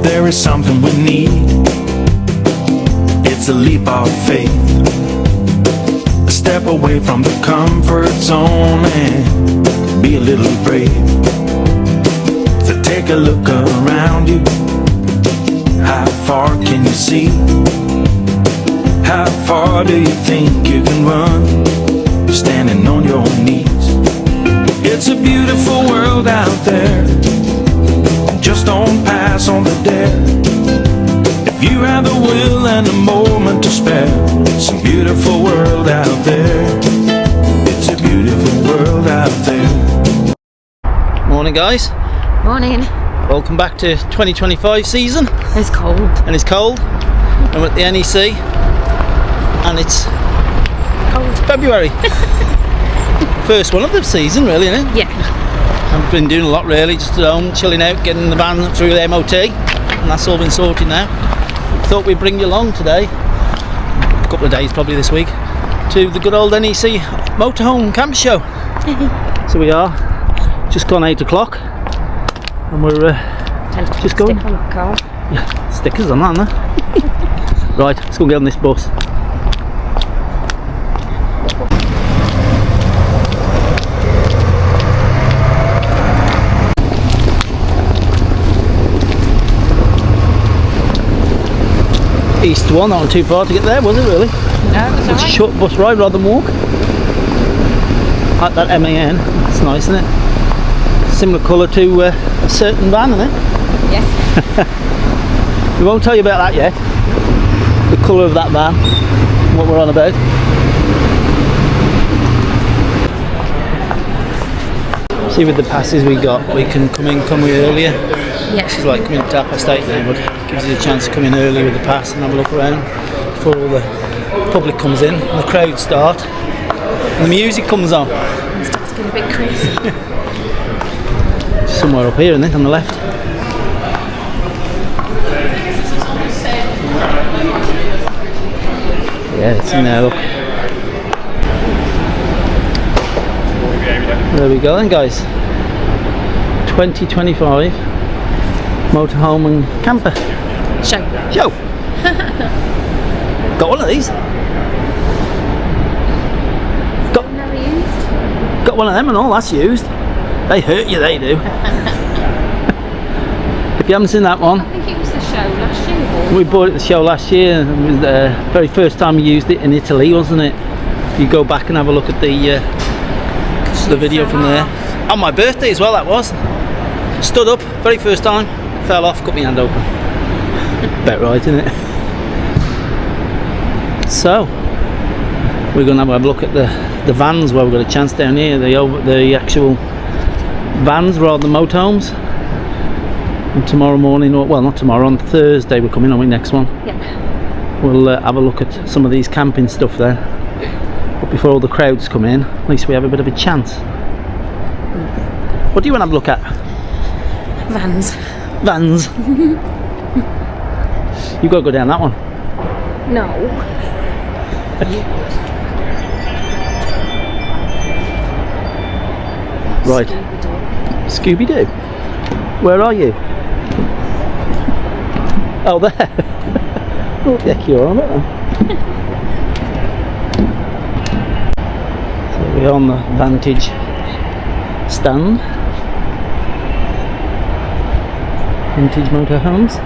there is something we need, it's a leap of faith, a step away from the comfort zone and be a little brave. So take a look around you, how far can you see? How far do you think you can run, standing on your knees? It's a beautiful world out there, just don't pass on the dare. If you have the will and a moment to spare, it's a beautiful world out there. It's a beautiful world out there. Morning guys. Morning. Welcome back to 2025 season. It's cold. And it's cold. And we're at the NEC. And it's Cold. February. First one of the season really, isn't it? Yeah. I've been doing a lot really, just at home, chilling out, getting the van through the MOT. And that's all been sorted now. Thought we'd bring you along today, a couple of days probably this week, to the good old NEC Motorhome camper show. So we are, just gone 8 o'clock. And we're just going. Stick on the car. Yeah, stickers on that, aren't there? Right, let's go get on this bus. East one, not too far to get there, was it really? No, it's It's a short bus ride rather than walk. Like that MAN, it's nice, isn't it? Similar colour to a certain van, isn't it? Yes. We won't tell you about that yet. The colour of that van, what we're on about. See, with the passes we got, we can come we earlier. Yes. It's like coming to 8:30 now, but it gives you a chance to come in early with the pass and have a look around before all the public comes in and the crowds start and the music comes on. It starts getting a bit crazy. Somewhere up here, isn't it, on the left? Yeah, it's in there, look. There we go then guys. 2025 Motorhome and camper Show. Got one of these. Never used. Got one of them and all, that's used. They hurt you, they do. If you haven't seen that one, I think it was the show last year. we bought it at the show last year. It was the very first time we used it in Italy, wasn't it? If you go back and have a look at the video from there. On my birthday as well, that was. Stood up, very first time, fell off, cut my hand open. About right, isn't it? So, we're going to have a look at the vans where we've got a chance down here, the actual vans rather than motorhomes. And tomorrow morning, or well, not tomorrow, on Thursday we're coming on with next one. Yeah. We'll have a look at some of these camping stuff there. But before all the crowds come in, at least we have a bit of a chance. What do you want to have a look at? Vans. Vans. You've got to go down that one. No. Right. Scooby-Doo. Where are you? Oh, there. Oh, heck, you're on it then. So we're on the Vantage stand. Vintage motorhomes.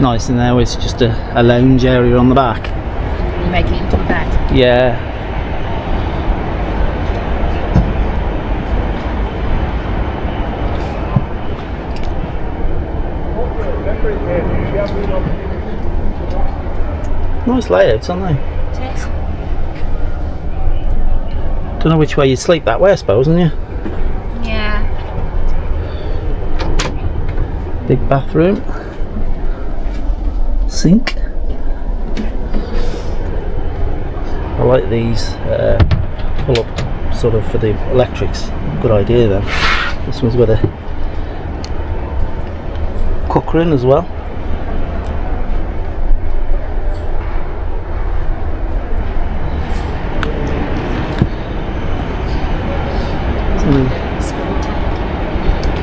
Nice in there, it's just a lounge area on the back. You make it into a bed. Yeah. Nice layouts, aren't they? It is. Don't know which way you'd sleep that way, I suppose, wouldn't you? Yeah. Big bathroom. Sink. I like these pull up sort of for the electrics. Good idea then. This one's got a cooker in as well.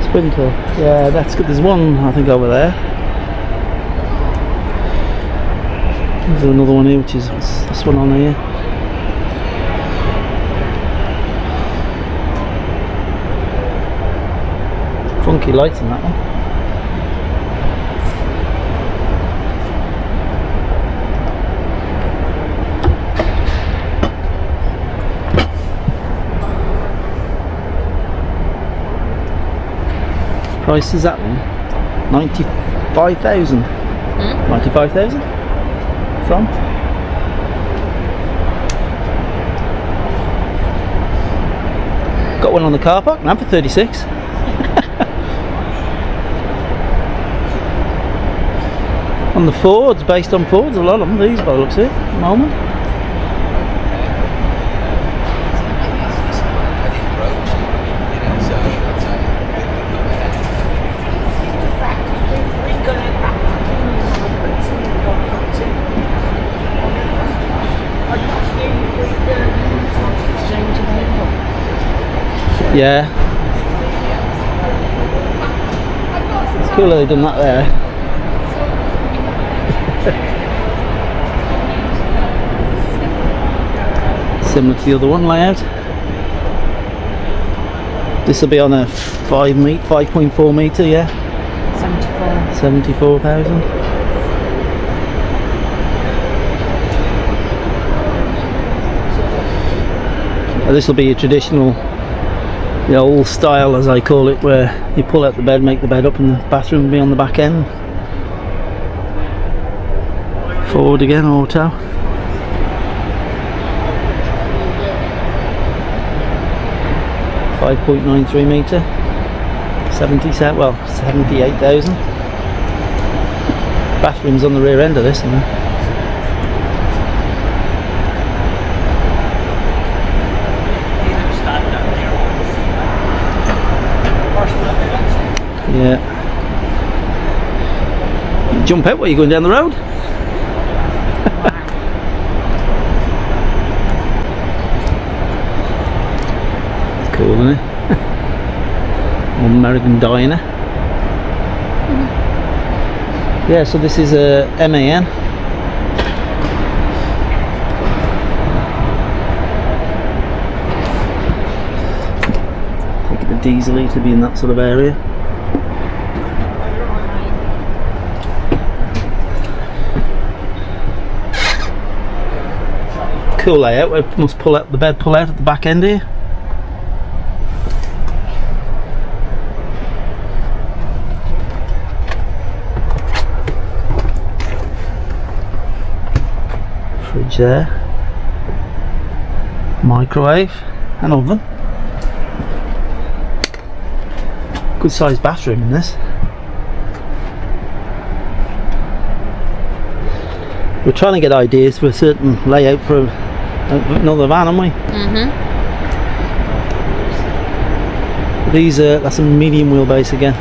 Sprinter. Yeah, that's good. There's one, I think, over there. There's another one here, which is what's this one on here. Funky lights in that one. Price is that one? 95,000. 95,000? From? Got one on the car park now for 36. On the Fords, based on Fords, a lot of them, these by the looks of it, at the moment. Yeah. It's cool that they've done that there. Similar to the other one layout. This will be on a 5.4 metre, yeah. 74,000. This will be a traditional, the old style as I call it, where you pull out the bed, make the bed up, and the bathroom will be on the back end. Forward again, auto. .93 metre, 78,000. Bathroom's on the rear end of this, isn't it? Yeah. Jump out while you're going down the road. It's cool, isn't it? American diner. Yeah, so this is a MAN. Taking the diesel to be in that sort of area. Cool layout. We must pull out the bed, pull out at the back end here. Fridge there. Microwave and oven. Good sized bathroom in this. We're trying to get ideas for a certain layout for another van, aren't we? These that's a medium wheelbase again.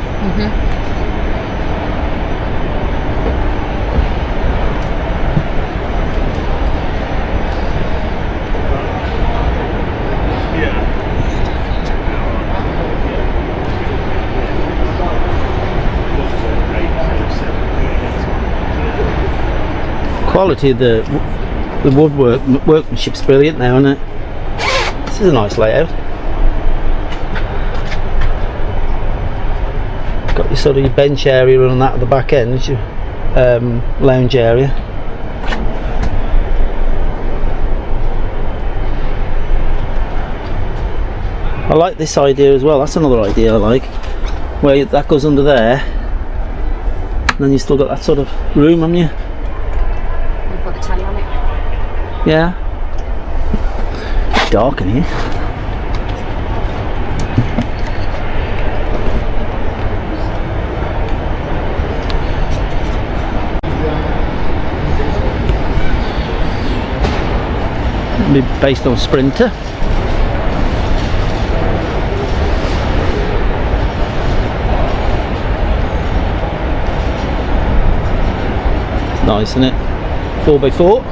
Quality of the woodwork, workmanship's brilliant now, isn't it? This is a nice layout. Got your sort of your bench area and that at the back end, it's your lounge area. I like this idea as well. That's another idea I like, where that goes under there, and then you still got that sort of room, haven't you? Yeah. It's dark in here. It'll be based on Sprinter. It's nice, isn't it? 4x4.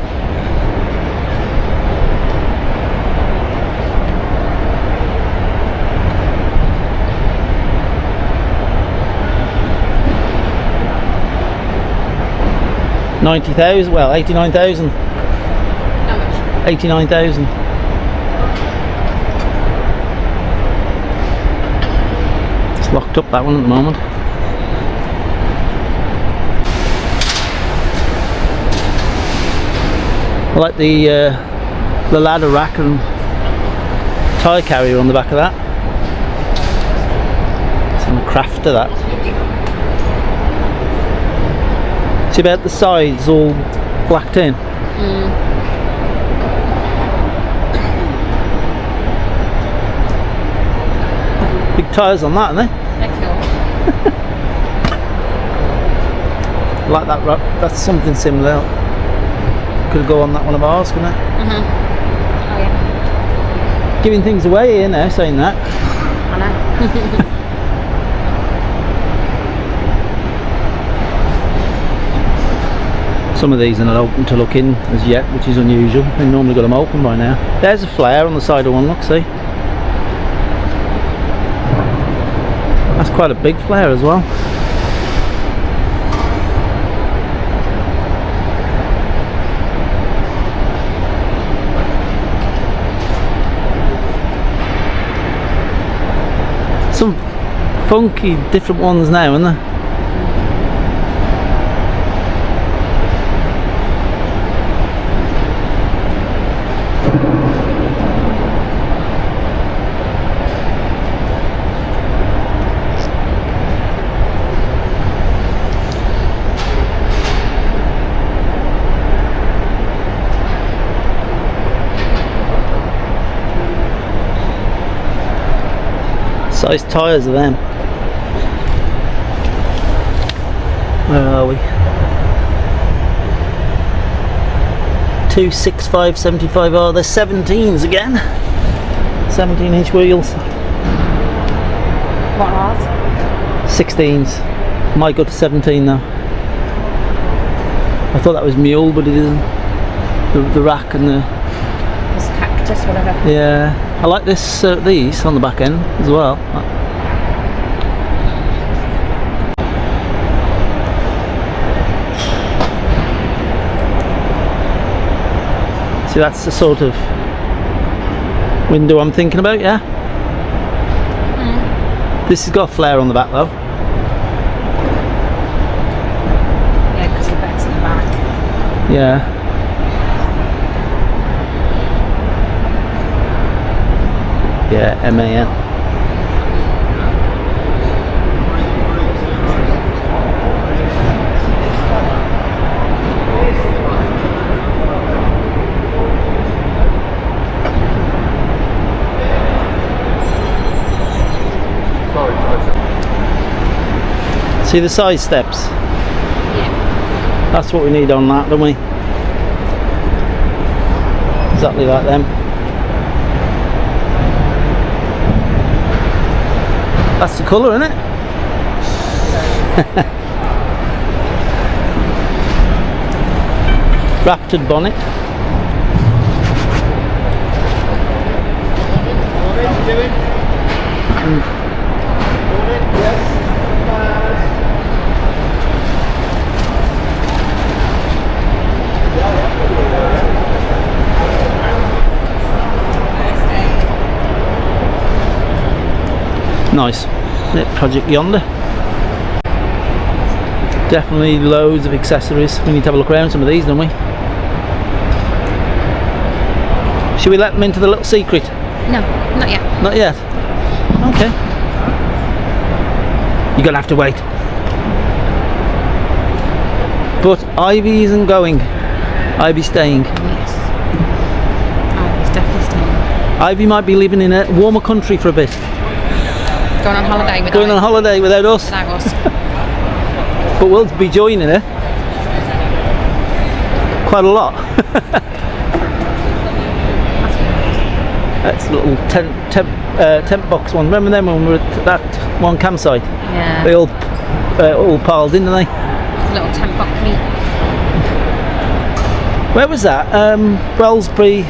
90,000, well 89,000. How much? 89,000. It's locked up, that one, at the moment. I like the ladder rack and tyre carrier on the back of that. Some craft to that. See about the sides all blacked in. Big tyres on that, aren't they? They're cool. Like that. That's something similar. Could go on that one of ours, couldn't it? Oh yeah. Giving things away here now, saying that. I know. Some of these are not open to look in as yet, which is unusual. They normally got them open by now. There's a flare on the side of one, look, see? That's quite a big flare as well. Some funky different ones now, aren't there? Size tyres of them. Where are we? 265/75. Oh, they're 17s again. 17-inch wheels. What ours? 16s. Might go to 17 now. I thought that was mule, but it isn't. The rack and the It's cactus, whatever. yeah. I like this. These on the back end as well. See, that's the sort of window I'm thinking about, yeah? This has got a flare on the back though. Yeah, because the bed's in the back. Yeah. Yeah, MAN. See the side steps? Yeah. That's what we need on that, don't we? Exactly like them. That's the colour, isn't it? Raptored bonnet. Nice. Project yonder. Definitely loads of accessories. We need to have a look around some of these, don't we? Should we let them into the little secret? No, not yet. Not yet. Okay. You're gonna have to wait. But Ivy isn't going. Ivy's staying. Yes. Oh, it's definitely staying. Ivy might be living in a warmer country for a bit. Going on holiday with Going on holiday without us. Without us. But we'll be joining her. Quite a lot. That's a little tent box one. Remember them when we were at that one campsite? Yeah. They all piled in, didn't they? Little tent box meat. Where was that? Wellsbury.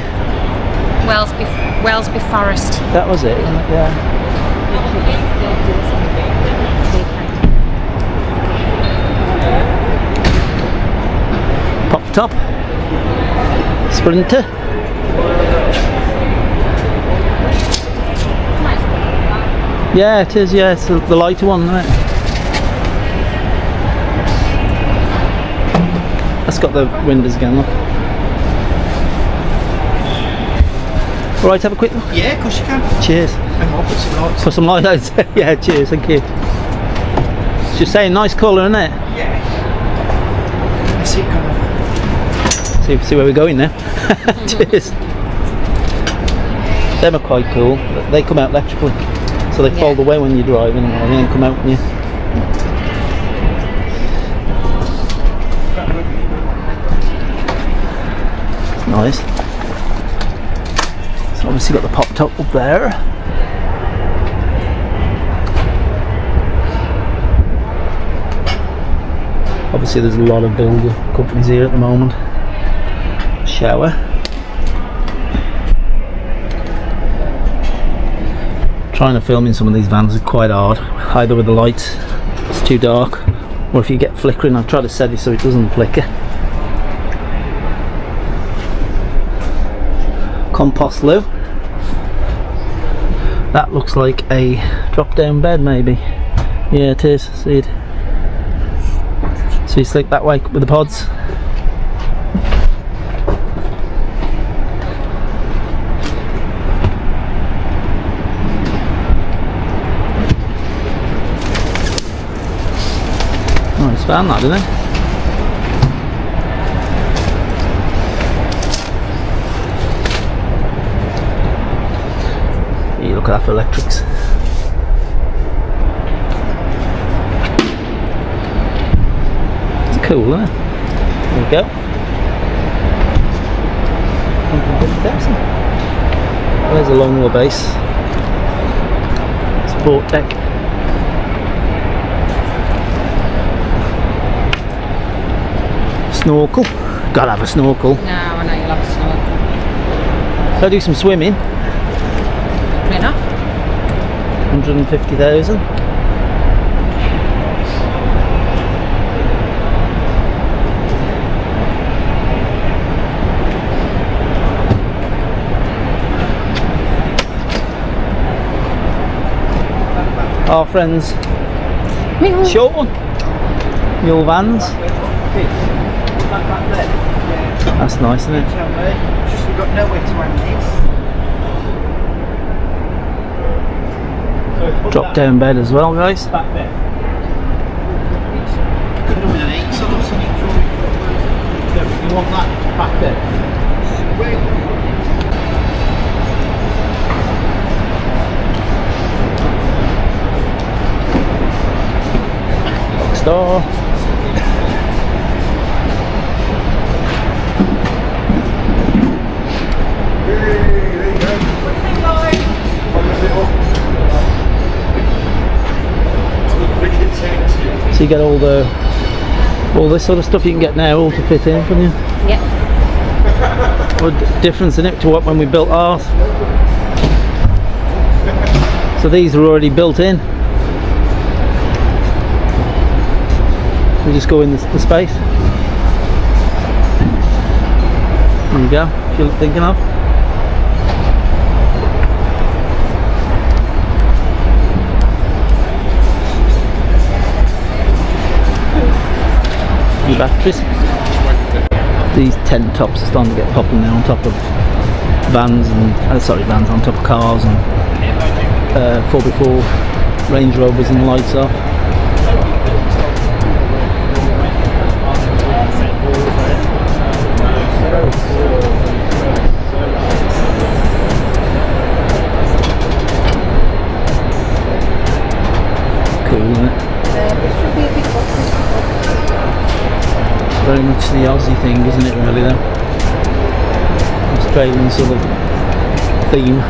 Wellsby Forest. That was it, wasn't it? Yeah. top. Sprinter. Yeah, it is, yeah, it's the lighter one, isn't it? That's got the windows again, look. Alright, have a quick look. Yeah, of course you can. Cheers. Hang on, put some lights. For some lights. Yeah, cheers, thank you. It's just saying, nice colour, isn't it? Yeah. Let's see, Caravan. See where we're going now. Cheers. Them are quite cool. They come out electrically, so they fold away when you're driving and then come out when you. It's nice. So obviously got the pop top up there. Obviously there's a lot of builder companies here at the moment. Shower. Trying to film in some of these vans is quite hard, either with the lights, it's too dark, or if you get flickering. I've tried to set it so it doesn't flicker. Compost loo. That looks like a drop down bed maybe. Yeah, it is, see it. So you slick that way with the pods. Nice van that, isn't it? You look at that for electrics. It's cool, isn't it? There we go. 150,000. There's a long wheelbase. Sport deck. Snorkel. Gotta have a snorkel. No, I know you love a snorkel. So I do some swimming. Probably not. 150,000. Our friends, Meow. short one. Mule vans. That's nice, isn't it? Just we've got nowhere to hang this. Drop down bed as well, guys. Back there. Could have been an 8 or something. You want that back there? Star. So you get all this sort of stuff you can get now all to fit in, can you? Yeah. What difference in it to what when we built ours? So these are already built in. We just go in the space. There you go. What you're thinking of. New batteries. These tent tops are starting to get popular now on top of vans and vans on top of cars and 4x4 Range Rovers and the lights off. Cool, isn't it? Very much the Aussie thing, isn't it, really, though? Australian sort of theme.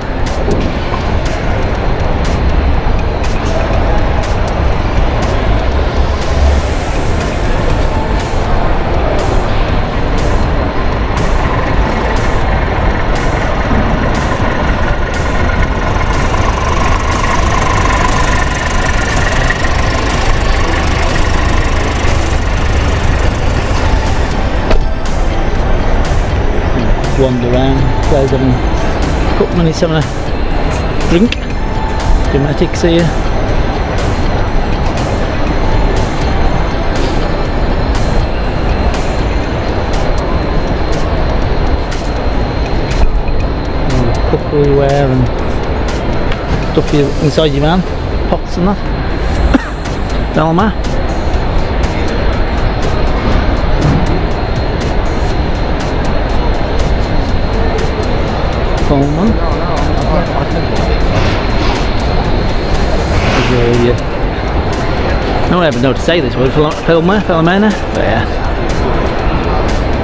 wander around. Guys having a couple of minutes having a drink. Domestics here. Cookware and stuff inside your van, pots and that. Velma. Coleman. No one ever know to say this word. Filomena. But yeah.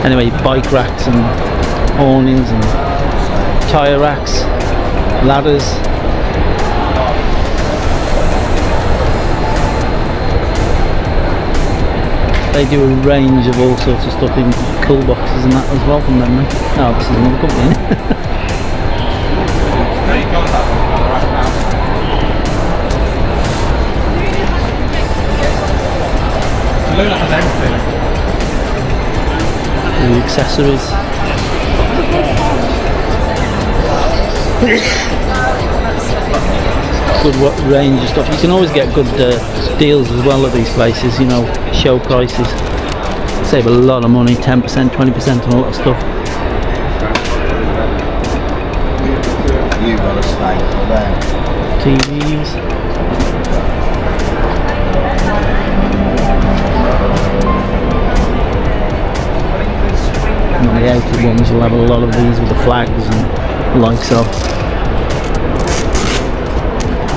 Anyway, bike racks and awnings and tyre racks, ladders. They do a range of all sorts of stuff in cool boxes and that as well from memory. Oh, this is another company, isn't it? The accessories. Good range of stuff. You can always get good deals as well at these places, you know, show prices. Save a lot of money, 10%, 20% on a lot of stuff. You got a staple there. TVs. And the outer ones will have a lot of these with the flags and likes of.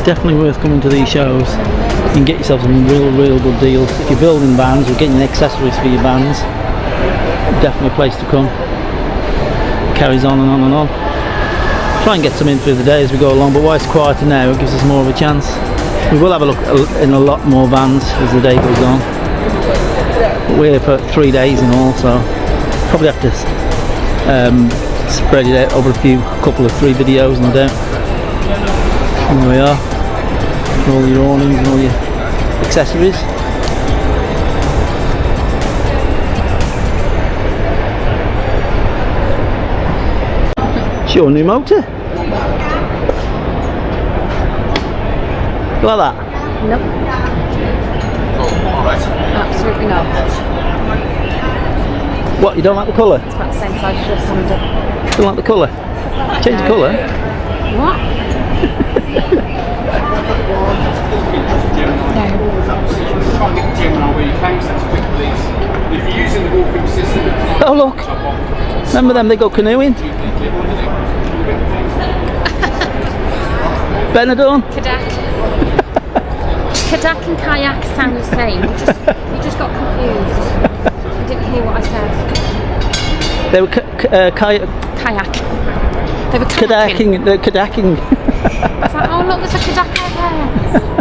Definitely worth coming to these shows. You can get yourself some real good deals. If you're building vans or getting accessories for your vans, definitely a place to come. Carries on and on and on. Try and get some in through the day as we go along, but while it's quieter now, it gives us more of a chance. We will have a look in a lot more vans as the day goes on. But we're here for 3 days in all, so probably have to spread it out over a couple of 3 videos, no doubt. And there we are. All your awnings and all your accessories. It's your new motor. You like that? Nope. Absolutely not. What, you don't like the colour? It's about the same size as your Honda. You don't like the colour? Change the colour? What? Oh look! Remember them, they go canoeing? Benidorm? Kayak. Kayak and kayak sound the same. You just got confused. You didn't hear what I said. They were Kayak. They were kayaking. They're kayaking. I was like, oh look, there's a kayak out there.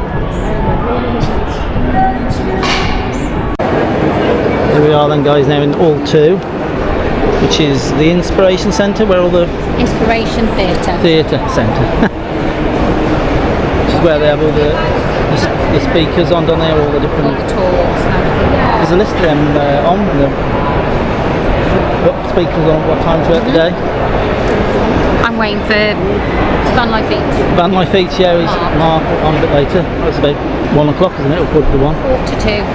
Here we are then guys, now in Hall 2, which is the Inspiration Centre, where all the Inspiration Theatre Centre. Which is where they have all the speakers on, don't they? All the different. All the talks and everything. There's a list of them on what speakers on what time throughout the day. I'm waiting for Vanlife Eats. Vanlife Eats, yeah, is Mark on a bit later. It's about 1 o'clock, isn't it? Or 1:45. 1:45.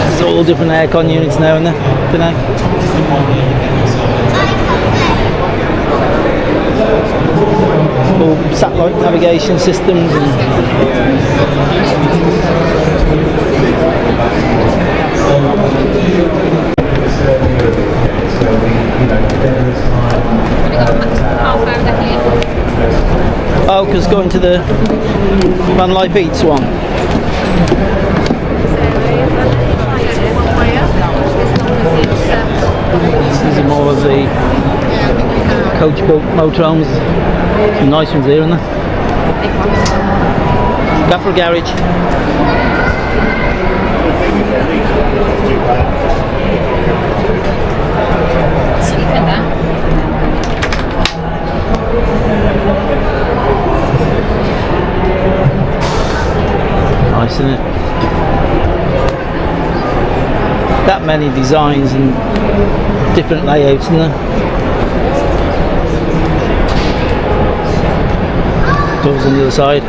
There's all different aircon units now, isn't there? Today. All satellite navigation systems Oh, because going to the Vanlife Eats one. These are more of the coach-built motorhomes. Some nice ones here, aren't there? Gaffer garage. Sleep in there. that many designs and different layouts in there. Doors on the other side.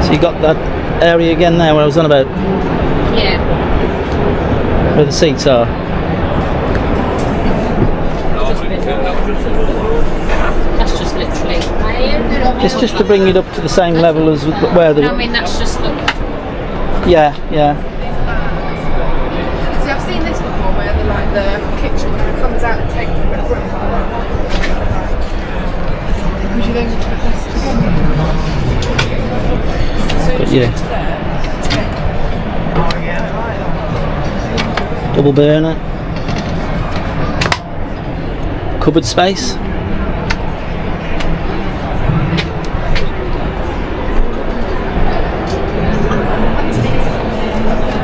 So you got that area again there where I was on about, Yeah. where the seats are. That's just literally. It's just to bring it up to the same level as where the... I mean, that's just look. Yeah, yeah. See, I've seen this before where the kitchen kind of comes out and takes a bit of room. Would you then put this together? But yeah. Double burner. Cupboard space.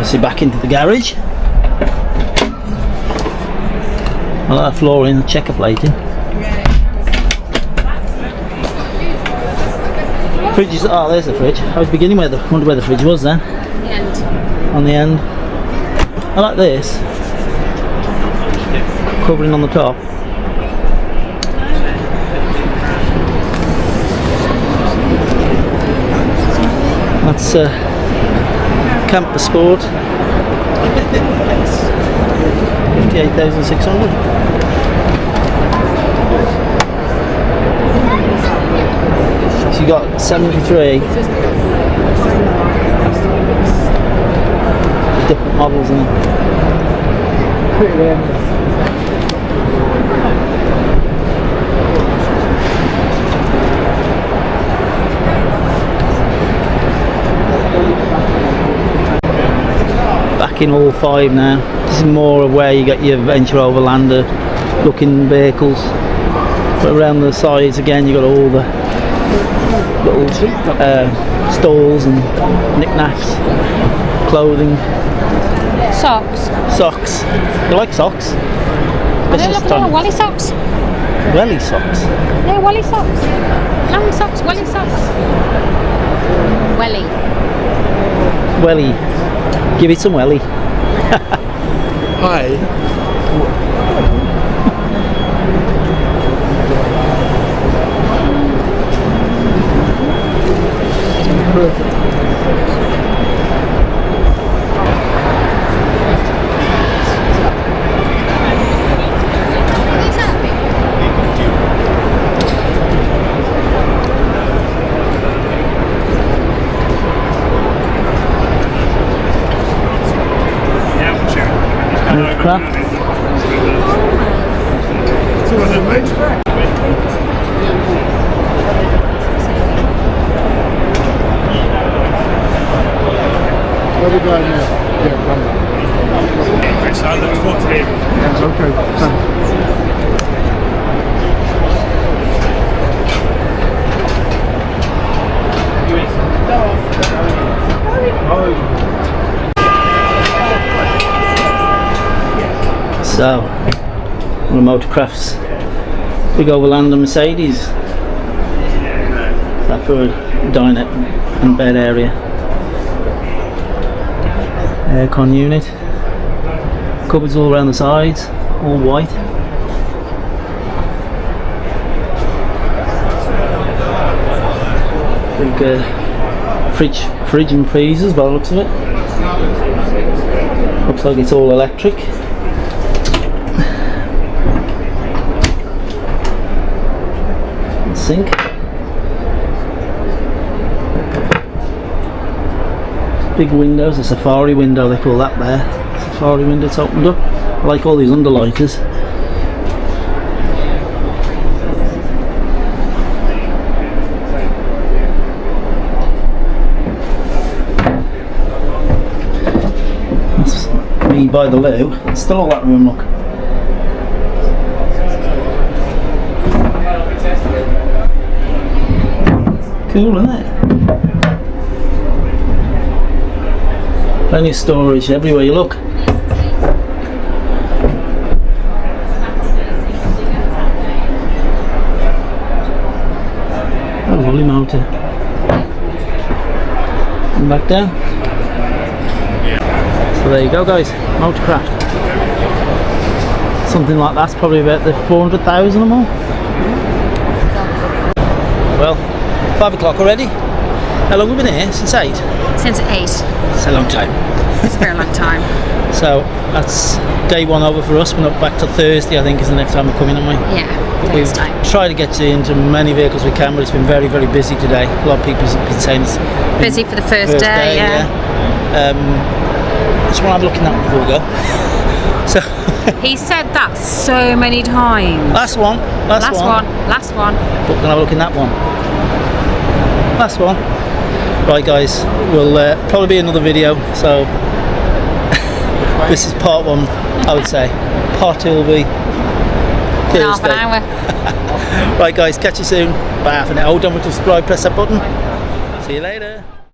See, back into the garage. I like that flooring, the checker plating. Fridge is, oh, there's the fridge. I was beginning where wonder where the fridge was then. The end. On the end. I like this. Covering on the top. That's Camper Sport. 58,600. So you got 73 different models in it. Pretty rare. Back in all 5 now. This is more of where you get your Venture Overlander looking vehicles. But around the sides again you got all the little stalls and knickknacks, clothing, Socks. socks. You like socks? Are they looking like welly socks? Welly socks. Yeah, welly socks. Long socks, welly socks. Welly. Welly. Give it some welly. Hi. Craft. Where are we going now? Yeah, come on. So I look forward to hearing. Okay, thanks. So, one of Motorcraft's big Overland and Mercedes. That for a diner and bed area. Aircon unit. Cupboards all around the sides, all white. Big fridge and freezers by the looks of it. Looks like it's all electric. Sink. Big windows, a safari window they call that there. Safari window, it's opened up. I like all these underlighters. That's me by the loo. It's still all that room, look. Cool, isn't it? Plenty of storage everywhere you look. Oh, lovely motor. And back down. So there you go, guys. Motorcraft. Something like that's probably about the 400,000 or more. Well, 5 o'clock already. How long have we been here? Since 8? Since 8. It's a long time. It's a very long time. So that's day 1 over for us. We're not back till Thursday, I think, is the next time we're coming, aren't we? Yeah, We've Thursday. tried to get into many vehicles we can, but it's been very, very busy today. A lot of people have been saying it's been Busy for the first day, yeah. Just want to have a look in that one before we go. So He said that so many times. last one. Last one. But we're gonna have a look in that one. Last one. Right, guys, we'll probably be another video. So this is part 1, I would say. Part 2 will be In half an Thursday. hour. Right, guys, catch you soon. Bye for now. Oh, don't forget to subscribe, press that button. See you later.